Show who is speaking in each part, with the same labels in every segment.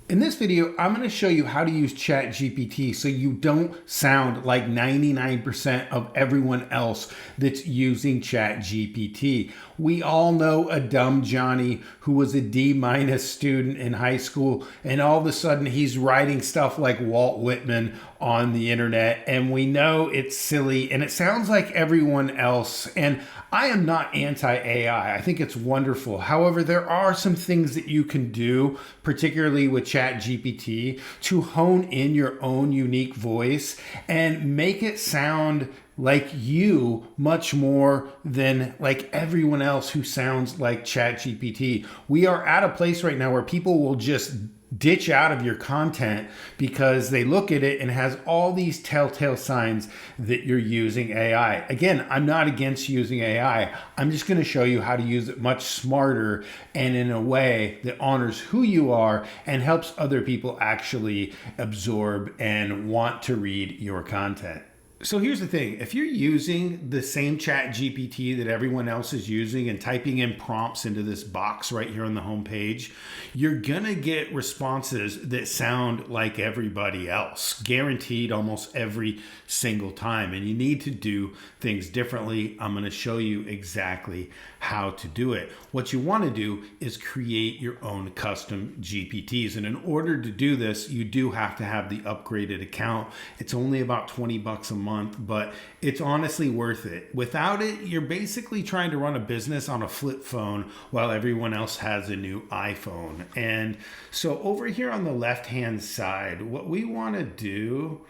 Speaker 1: In this video, I'm going to show you how to use ChatGPT so you don't sound like 99% of everyone else that's using ChatGPT. We all know a dumb Johnny who was a D- student in high school, and all of a sudden he's writing stuff like Walt Whitman on the internet, and we know it's silly and it sounds like everyone else. And I am not anti-AI. I think it's wonderful. However, there are some things that you can do, particularly with ChatGPT, to hone in your own unique voice and make it sound like you much more than like everyone else who sounds like ChatGPT. We are at a place right now where people will just ditch out of your content because they look at it and it has all these telltale signs that you're using AI. Again, I'm not against using AI. I'm just going to show you how to use it much smarter and in a way that honors who you are and helps other people actually absorb and want to read your content. So here's the thing. If you're using the same chat GPT that everyone else is using and typing in prompts into this box right here on the home page, you're going to get responses that sound like everybody else, guaranteed almost every single time. And you need to do things differently. I'm going to show you exactly how to do it. What you want to do is create your own custom GPTs. And in order to do this, you do have to have the upgraded account. It's only about 20 bucks a month, but it's honestly worth it. Without it, you're basically trying to run a business on a flip phone while everyone else has a new iPhone. And so over here on the left-hand side, what we want to do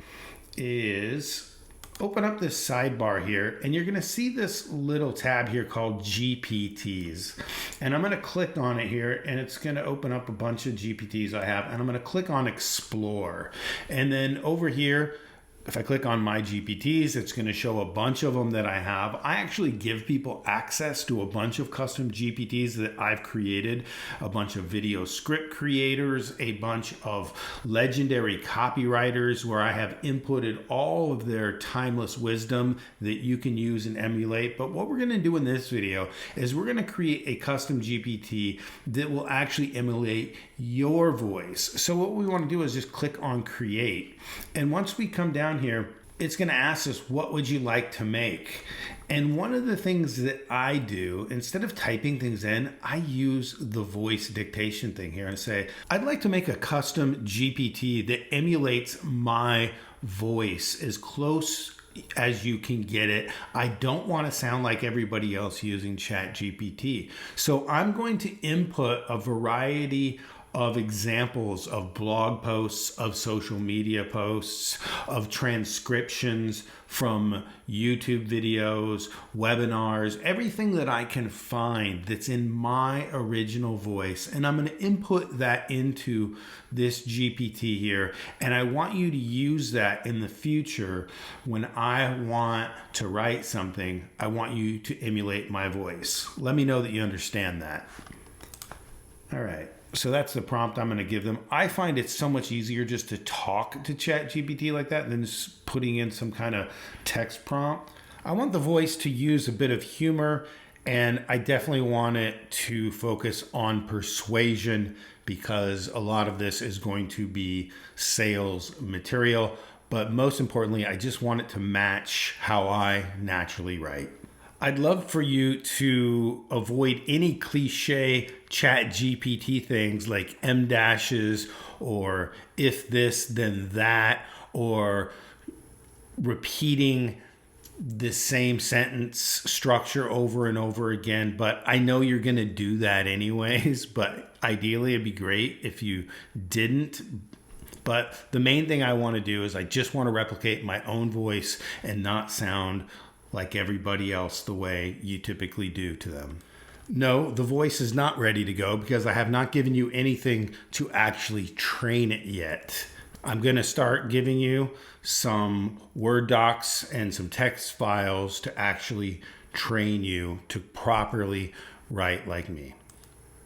Speaker 1: is open up this sidebar here, and you're going to see this little tab here called GPTs. And I'm going to click on it here, and it's going to open up a bunch of GPTs I have. And I'm going to click on Explore. And then over here, if I click on my GPTs, it's going to show a bunch of them that I have. I actually give people access to a bunch of custom GPTs that I've created, a bunch of video script creators, a bunch of legendary copywriters where I have inputted all of their timeless wisdom that you can use and emulate. But what we're going to do in this video is we're going to create a custom GPT that will actually emulate your voice. So what we want to do is just click on create. And once we come down here, it's going to ask us, what would you like to make? And one of the things that I do, instead of typing things in, I use the voice dictation thing here and say, I'd like to make a custom GPT that emulates my voice as close as you can get it. I don't want to sound like everybody else using ChatGPT. So I'm going to input a variety of examples of blog posts, of social media posts, of transcriptions from YouTube videos, webinars, everything that I can find that's in my original voice. And I'm going to input that into this GPT here. And I want you to use that in the future when I want to write something. I want you to emulate my voice. Let me know that you understand that. All right. So that's the prompt I'm going to give them. I find it so much easier just to talk to ChatGPT like that than just putting in some kind of text prompt. I want the voice to use a bit of humor, and I definitely want it to focus on persuasion because a lot of this is going to be sales material. But most importantly, I just want it to match how I naturally write. I'd love for you to avoid any cliche chat GPT things like M dashes or if this, then that, or repeating the same sentence structure over and over again. But I know you're going to do that anyways, but ideally it'd be great if you didn't. But the main thing I want to do is I just want to replicate my own voice and not sound like everybody else the way you typically do to them. No, the voice is not ready to go because I have not given you anything to actually train it yet. I'm going to start giving you some Word docs and some text files to actually train you to properly write like me.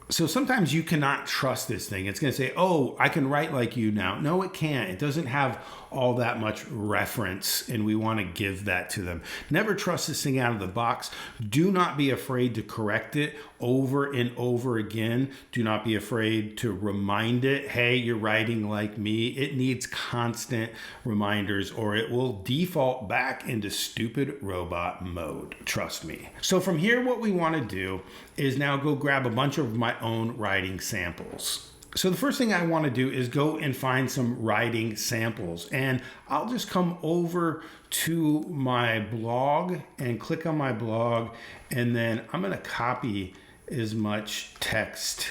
Speaker 1: So sometimes you cannot trust this thing. It's going to say, oh, I can write like you now. No, it can't. It doesn't have all that much reference, and we want to give that to them. Never trust this thing out of the box. Do not be afraid to correct it over and over again. Do not be afraid to remind it, hey, you're writing like me. It needs constant reminders or it will default back into stupid robot mode. Trust me. So from here, what we want to do is now go grab a bunch of my own writing samples. So the first thing I want to do is go and find some writing samples, and I'll just come over to my blog and click on my blog, and then I'm going to copy as much text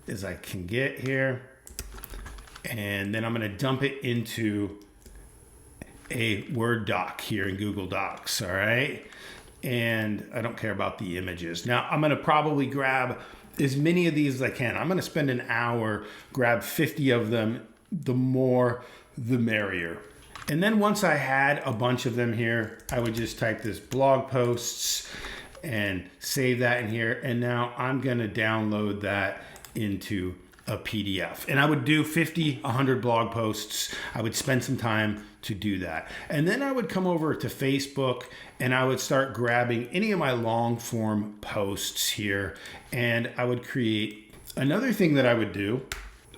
Speaker 1: as I can get here, and then I'm going to dump it into a Word doc here in Google Docs. All right. And I don't care about the images. Now I'm going to probably grab as many of these as I can. I'm going to spend an hour, grab 50 of them. The more, the merrier. And then once I had a bunch of them here, I would just type this blog posts and save that in here. And now I'm going to download that into a PDF. And I would do 50, 100 blog posts. I would spend some time to do that. And then I would come over to Facebook and I would start grabbing any of my long form posts here, and I would create another thing that I would do.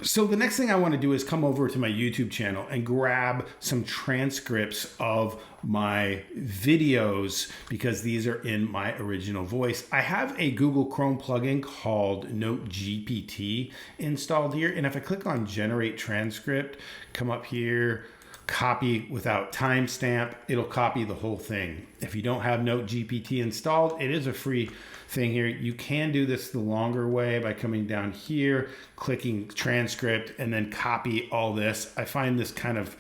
Speaker 1: So the next thing I want to do is come over to my YouTube channel and grab some transcripts of my videos because these are in my original voice. I have a Google Chrome plugin called Note GPT installed here. And if I click on generate transcript, come up here, copy without timestamp, it'll copy the whole thing. If you don't have Note GPT installed, it is a free thing here. You can do this the longer way by coming down here, clicking transcript, and then copy all this. I find this kind of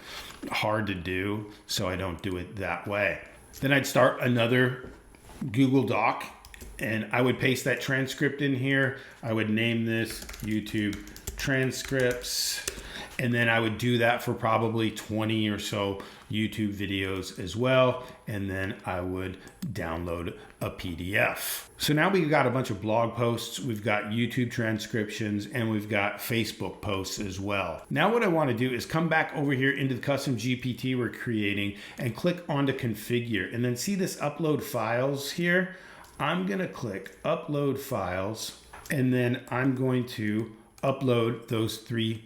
Speaker 1: hard to do, so I don't do it that way. Then I'd start another Google Doc, and I would paste that transcript in here. I would name this YouTube transcripts. And then I would do that for probably 20 or so YouTube videos as well. And then I would download a PDF. So now we've got a bunch of blog posts, we've got YouTube transcriptions, and we've got Facebook posts as well. Now what I want to do is come back over here into the custom GPT we're creating and click onto configure, and then see this upload files here. I'm going to click upload files, and then I'm going to upload those 3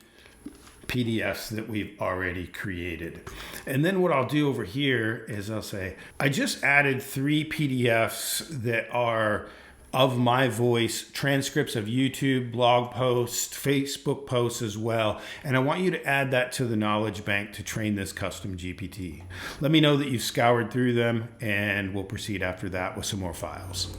Speaker 1: PDFs that we've already created. And then what I'll do over here is I'll say, I just added 3 PDFs that are of my voice, transcripts of YouTube, blog posts, Facebook posts as well. And I want you to add that to the knowledge bank to train this custom GPT. Let me know that you've scoured through them, and we'll proceed after that with some more files.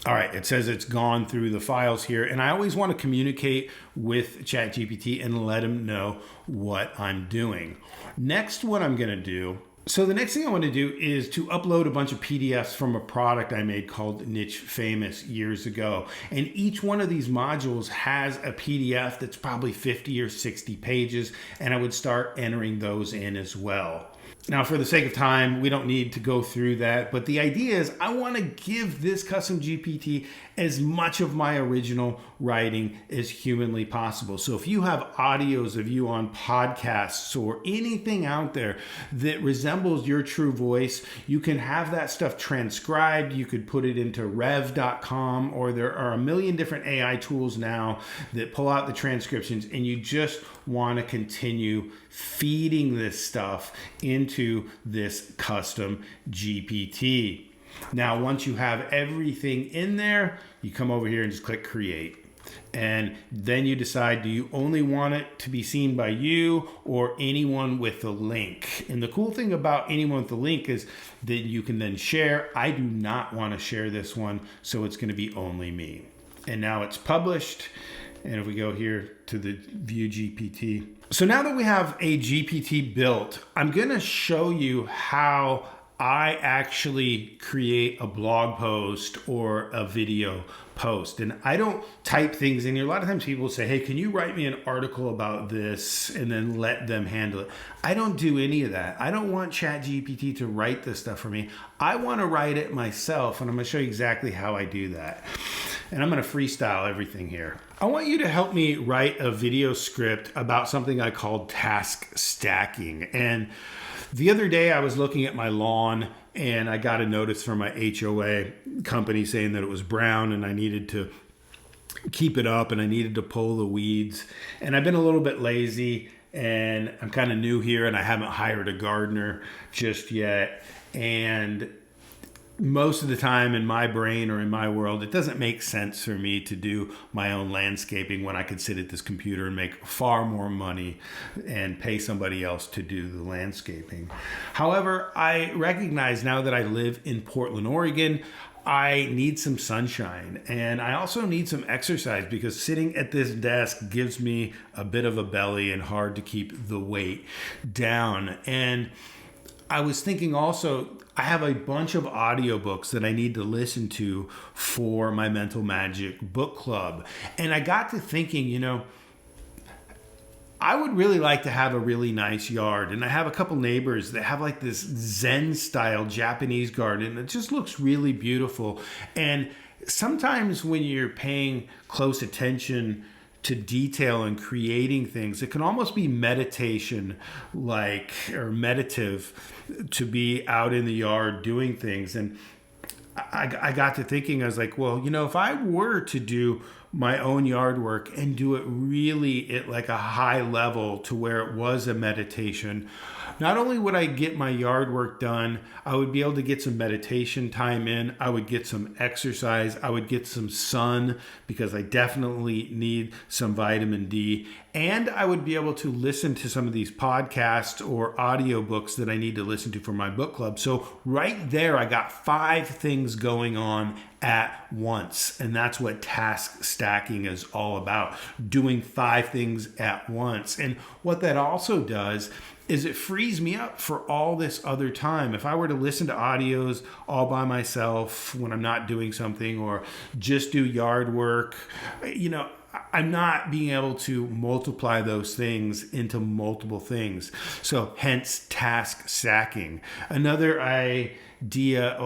Speaker 1: All right, it says it's gone through the files here, and I always want to communicate with ChatGPT and let him know what I'm doing. Next, what I'm going to do, so the next thing I want to do is to upload a bunch of PDFs from a product I made called Niche Famous years ago. And each one of these modules has a PDF that's probably 50 or 60 pages, and I would start entering those in as well. Now, for the sake of time, we don't need to go through that, but the idea is I want to give this custom GPT as much of my original writing as humanly possible. So if you have audios of you on podcasts or anything out there that resembles your true voice, you can have that stuff transcribed. You could put it into rev.com, or there are a million different AI tools now that pull out the transcriptions, and you just want to continue feeding this stuff into this custom GPT. Now, once you have everything in there, you come over here and just click create. And then you decide, do you only want it to be seen by you or anyone with a link? And the cool thing about anyone with a link is that you can then share. I do not want to share this one, so it's going to be only me. And now it's published. And if we go here to the view GPT. So now that we have a GPT built, I'm going to show you how I actually create a blog post or a video post. And I don't type things in here. A lot of times people say, hey, can you write me an article about this, and then let them handle it. I don't do any of that. I don't want ChatGPT to write this stuff for me. I want to write it myself, and I'm going to show you exactly how I do that. And I'm going to freestyle everything here. I want you to help me write a video script about something I called task stacking. And the other day I was looking at my lawn and I got a notice from my HOA company saying that it was brown and I needed to keep it up and I needed to pull the weeds. And I've been a little bit lazy and I'm kind of new here and I haven't hired a gardener just yet. And most of the time in my brain or in my world, it doesn't make sense for me to do my own landscaping when I could sit at this computer and make far more money and pay somebody else to do the landscaping. However, I recognize now that I live in Portland, Oregon, I need some sunshine and I also need some exercise because sitting at this desk gives me a bit of a belly and hard to keep the weight down. And I was thinking also, I have a bunch of audiobooks that I need to listen to for my Mental Magic book club. And I got to thinking, I would really like to have a really nice yard. And I have a couple neighbors that have like this Zen style Japanese garden. It just looks really beautiful. And sometimes when you're paying close attention to detail and creating things, it can almost be meditation or meditative to be out in the yard doing things. And I got to thinking, I was like, well, if I were to do my own yard work and do it really at like a high level to where it was a meditation, not only would I get my yard work done, I would be able to get some meditation time in. I would get some exercise. I would get some sun because I definitely need some vitamin D. And I would be able to listen to some of these podcasts or audiobooks that I need to listen to for my book club. So right there, I got 5 things going on at once. And that's what task stacking is all about, doing 5 things at once. And what that also does is it frees me up for all this other time. If I were to listen to audios all by myself when I'm not doing something or just do yard work, I'm not being able to multiply those things into multiple things. So hence task stacking. Another idea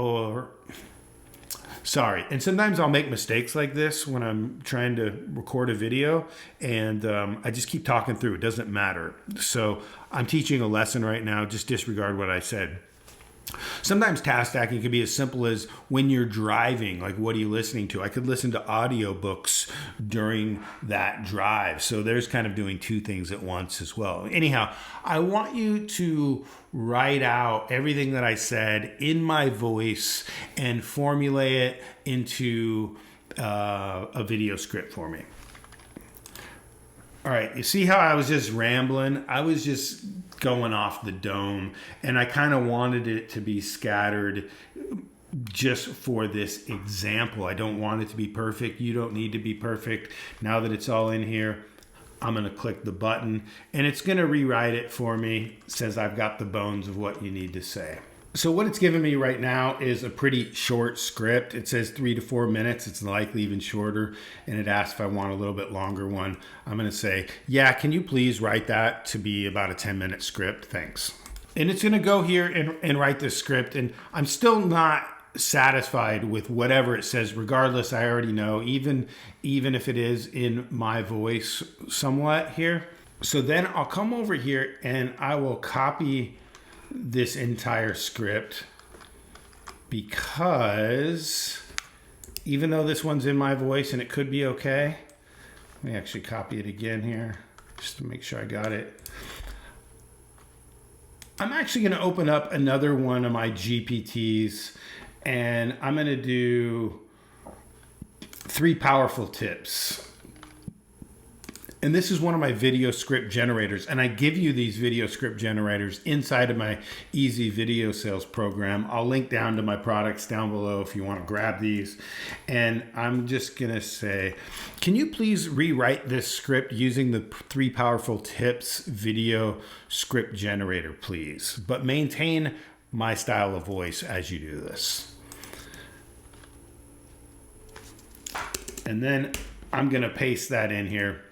Speaker 1: and sometimes I'll make mistakes like this when I'm trying to record a video and I just keep talking through. It doesn't matter. So I'm teaching a lesson right now. Just disregard what I said. Sometimes task stacking can be as simple as when you're driving, like what are you listening to? I could listen to audiobooks during that drive. So there's kind of doing 2 things at once as well. Anyhow, I want you to write out everything that I said in my voice and formulate it into a video script for me. All right, you see how I was just rambling? I was just going off the dome, and I kind of wanted it to be scattered just for this example. I don't want it to be perfect. You don't need to be perfect. Now that it's all in here, I'm going to click the button, and it's going to rewrite it for me. It says I've got the bones of what you need to say. So what it's giving me right now is a pretty short script. It says 3 to 4 minutes. It's likely even shorter. And it asks if I want a little bit longer one. I'm going to say, yeah, can you please write that to be about a 10-minute script? Thanks. And it's going to go here and write this script. And I'm still not satisfied with whatever it says. Regardless, I already know, even if it is in my voice somewhat here. So then I'll come over here and I will copy this entire script, because even though this one's in my voice and it could be okay, let me actually copy it again here just to make sure I got it. I'm actually going to open up another one of my GPTs and I'm going to do 3 powerful tips. And this is one of my video script generators. And I give you these video script generators inside of my Easy Video Sales program. I'll link down to my products down below if you want to grab these. And I'm just going to say, can you please rewrite this script using the 3 powerful tips video script generator, please? But maintain my style of voice as you do this. And then I'm going to paste that in here.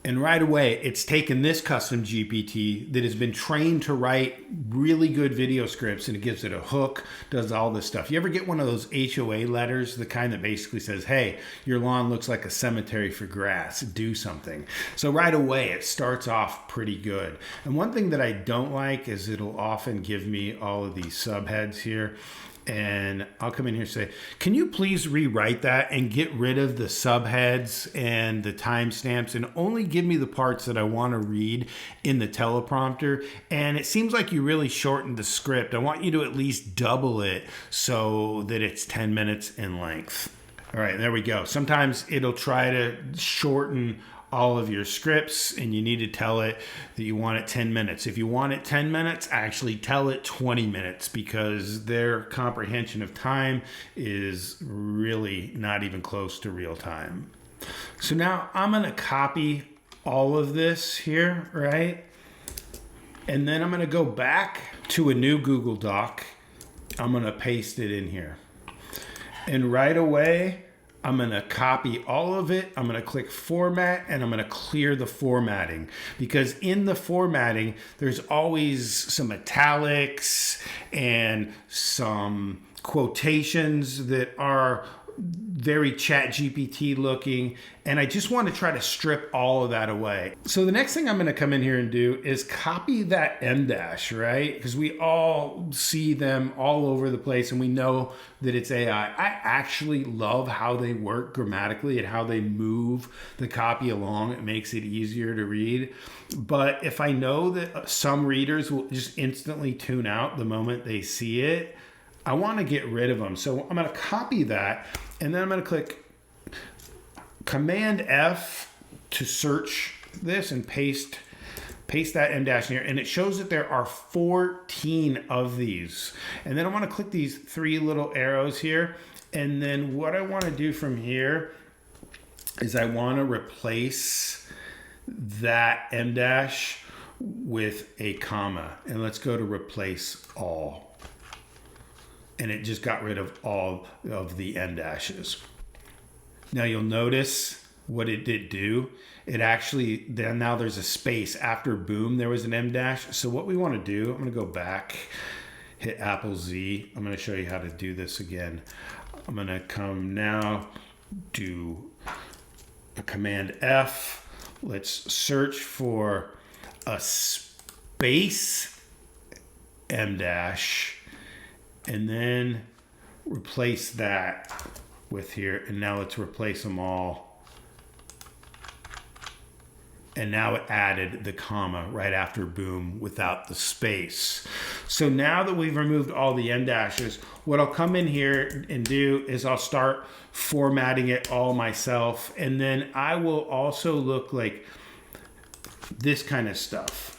Speaker 1: And right away, it's taken this custom GPT that has been trained to write really good video scripts, and it gives it a hook, does all this stuff. You ever get one of those HOA letters, the kind that basically says, hey, your lawn looks like a cemetery for grass, do something. So right away, it starts off pretty good. And one thing that I don't like is it'll often give me all of these subheads here. And I'll come in here and say, can you please rewrite that and get rid of the subheads and the timestamps and only give me the parts that I want to read in the teleprompter? And it seems like you really shortened the script. I want you to at least double it so that it's 10 minutes in length. All right, there we go. Sometimes it'll try to shorten all of your scripts, and you need to tell it that you want it 10 minutes. If you want it 10 minutes, actually tell it 20 minutes, because their comprehension of time is really not even close to real time. So now I'm going to copy all of this here, right? And then I'm going to go back to a new Google Doc. I'm going to paste it in here. And right away, I'm going to copy all of it. I'm going to click format, and I'm going to clear the formatting, because in the formatting, there's always some italics and some quotations that are very ChatGPT looking, and I just want to try to strip all of that away. So the next thing I'm going to come in here and do is copy that M dash, right? Because we all see them all over the place, and we know that it's AI. I actually love how they work grammatically and how they move the copy along. It makes it easier to read. But if I know that some readers will just instantly tune out the moment they see it, I want to get rid of them. So I'm going to copy that, and then I'm going to click Command F to search this and paste that M dash in here, and it shows that there are 14 of these. And then I want to click these three little arrows here, and then what I want to do from here is I want to replace that M dash with a comma, and let's go to replace all. And it just got rid of all of the end dashes. Now you'll notice what it did do. It actually, then now there's a space. After boom, there was an M dash. So what we want to do, I'm going to go back, hit Apple Z. I'm going to show you how to do this again. I'm going to come now, do a Command F. Let's search for a space M dash, and then replace that with here. And now let's replace them all. And now it added the comma right after boom without the space. So now that we've removed all the end dashes, what I'll come in here and do is I'll start formatting it all myself. And then I will also look like this kind of stuff.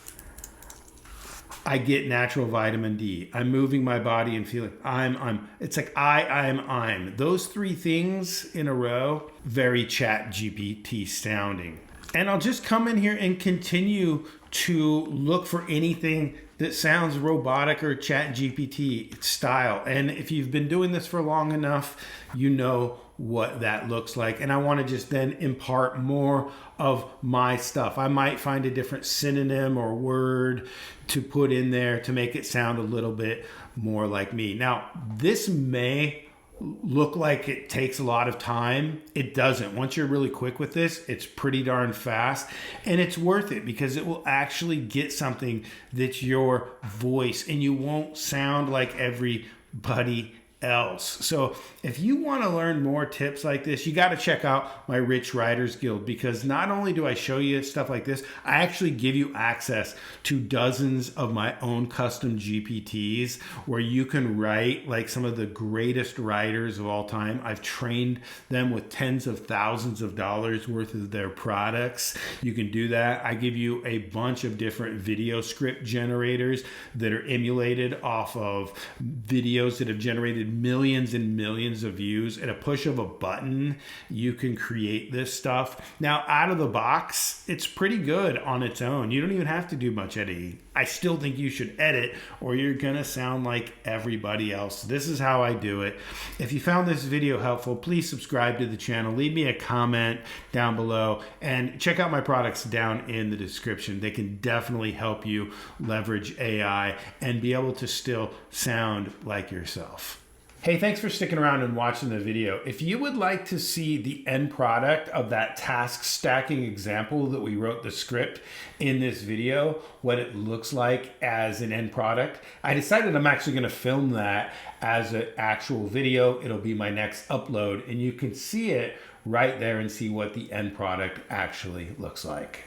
Speaker 1: I get natural vitamin D. I'm moving my body and feeling I'm. It's like I'm. Those three things in a row, very ChatGPT sounding. And I'll just come in here and continue to look for anything that sounds robotic or ChatGPT style. And if you've been doing this for long enough, you know what that looks like. And I want to just then impart more of my stuff. I might find a different synonym or word to put in there to make it sound a little bit more like me. Now, this may look like it takes a lot of time. It doesn't. Once you're really quick with this, it's pretty darn fast, and it's worth it because it will actually get something that's your voice, and you won't sound like everybody else. So if you want to learn more tips like this, you got to check out my Rich Writers Guild, because not only do I show you stuff like this, I actually give you access to dozens of my own custom GPTs where you can write like some of the greatest writers of all time. I've trained them with tens of thousands of dollars worth of their products. You can do that. I give you a bunch of different video script generators that are emulated off of videos that have generated millions and millions of views. At a push of a button, you can create this stuff. Now, out of the box, it's pretty good on its own. You don't even have to do much editing. I still think you should edit or you're gonna sound like everybody else. This is how I do it. If you found this video helpful, please subscribe to the channel. Leave me a comment down below and check out my products down in the description. They can definitely help you leverage AI and be able to still sound like yourself. Hey, thanks for sticking around and watching the video. If you would like to see the end product of that task stacking example that we wrote the script in this video, what it looks like as an end product, I decided I'm actually gonna film that as an actual video. It'll be my next upload and you can see it right there and see what the end product actually looks like.